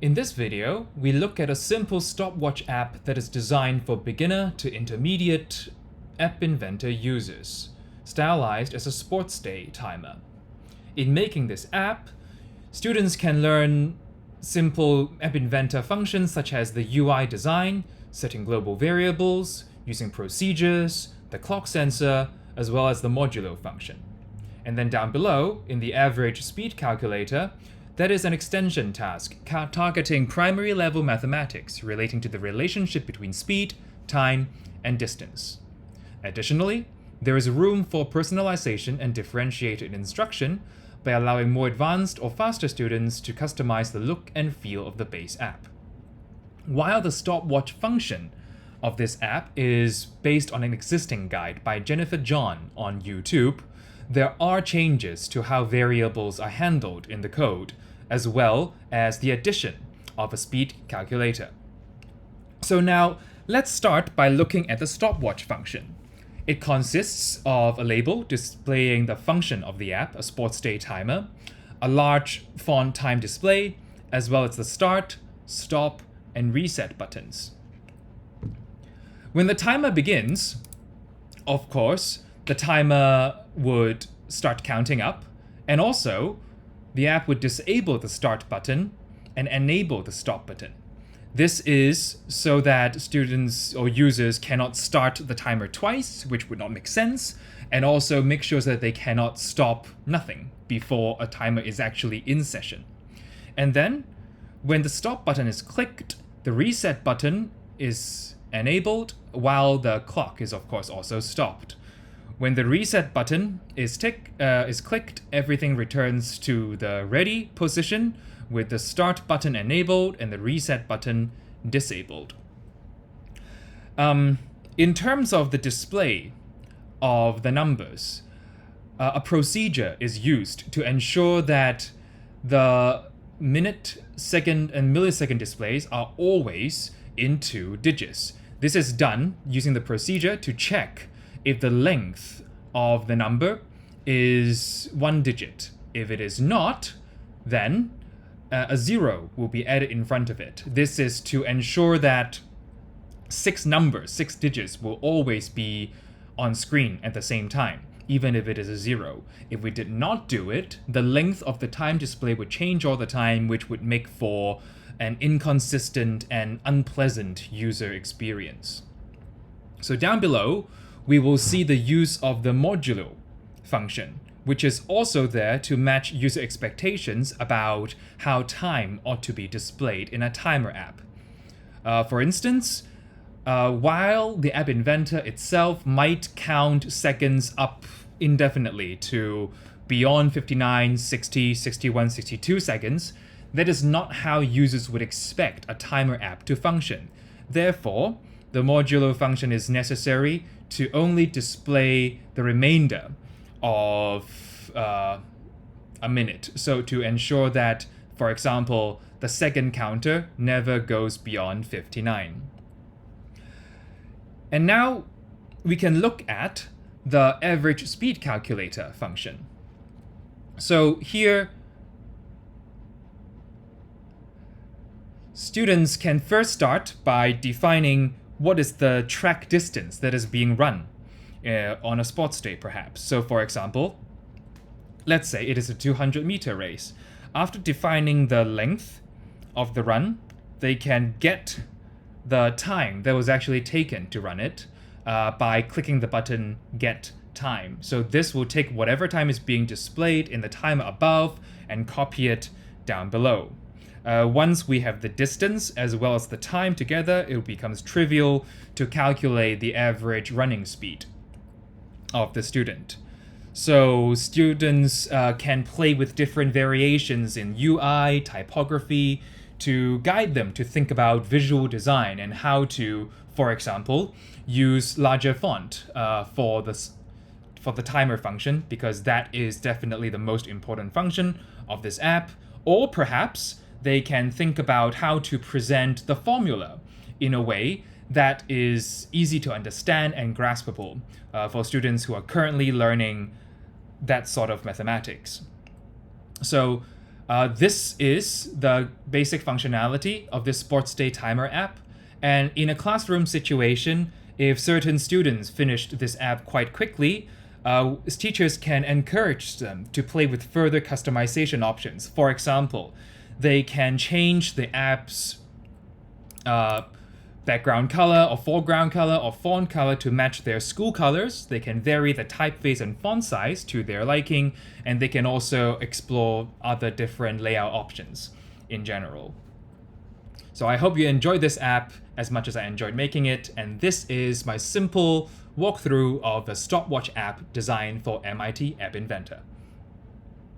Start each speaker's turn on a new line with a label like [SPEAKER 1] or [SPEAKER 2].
[SPEAKER 1] In this video, we look at a simple stopwatch app that is designed for beginner to intermediate App Inventor users, stylized as a sports day timer. In making this app, students can learn simple App Inventor functions such as the UI design, setting global variables, using procedures, the clock sensor, as well as the modulo function. And then down below, in the average speed calculator, that is an extension task targeting primary level mathematics relating to the relationship between speed, time, and distance. Additionally, there is room for personalization and differentiated instruction by allowing more advanced or faster students to customize the look and feel of the base app. While the stopwatch function of this app is based on an existing guide by Jennifer John on YouTube, there are changes to how variables are handled in the code, as well as the addition of a speed calculator. So now, let's start by looking at the stopwatch function. It consists of a label displaying the function of the app, a sports day timer, a large font time display, as well as the start, stop, and reset buttons. When the timer begins, of course, the timer would start counting up, and also the app would disable the start button and enable the stop button. This is so that students or users cannot start the timer twice, which would not make sense, and also make sure that they cannot stop nothing before a timer is actually in session. And then, when the stop button is clicked, the reset button is enabled while the clock is of course also stopped. When the reset button is clicked, everything returns to the ready position with the start button enabled and the reset button disabled. In terms of the display of the numbers, a procedure is used to ensure that the minute, second, and millisecond displays are always in 2 digits. This is done using the procedure to check if the length of the number is 1 digit. If it is not, then a 0 will be added in front of it. This is to ensure that 6 digits will always be on screen at the same time, even if it is a 0. If we did not do it, the length of the time display would change all the time, which would make for an inconsistent and unpleasant user experience. So down below, we will see the use of the modulo function, which is also there to match user expectations about how time ought to be displayed in a timer app. For instance, while the App Inventor itself might count seconds up indefinitely to beyond 59, 60, 61, 62 seconds, that is not how users would expect a timer app to function. Therefore, the modulo function is necessary to only display the remainder of a minute. So to ensure that, for example, the second counter never goes beyond 59. And now we can look at the average speed calculator function. So here, students can first start by defining what is the track distance that is being run on a sports day, perhaps. So for example, let's say it is a 200-meter race. After defining the length of the run, they can get the time that was actually taken to run it by clicking the button Get Time. So this will take whatever time is being displayed in the timer above and copy it down below. Once we have the distance as well as the time together, it becomes trivial to calculate the average running speed of the student. So students can play with different variations in UI, typography, to guide them to think about visual design and how to, for example, use larger font for the timer function, because that is definitely the most important function of this app. Or perhaps they can think about how to present the formula in a way that is easy to understand and graspable for students who are currently learning that sort of mathematics. So This is the basic functionality of this sports day timer app. And in a classroom situation, if certain students finished this app quite quickly, teachers can encourage them to play with further customization options. For example, they can change the app's background color or foreground color or font color to match their school colors. They can vary the typeface and font size to their liking, and they can also explore other different layout options in general. So I hope you enjoyed this app as much as I enjoyed making it, and this is my simple walkthrough of a stopwatch app designed for MIT App Inventor.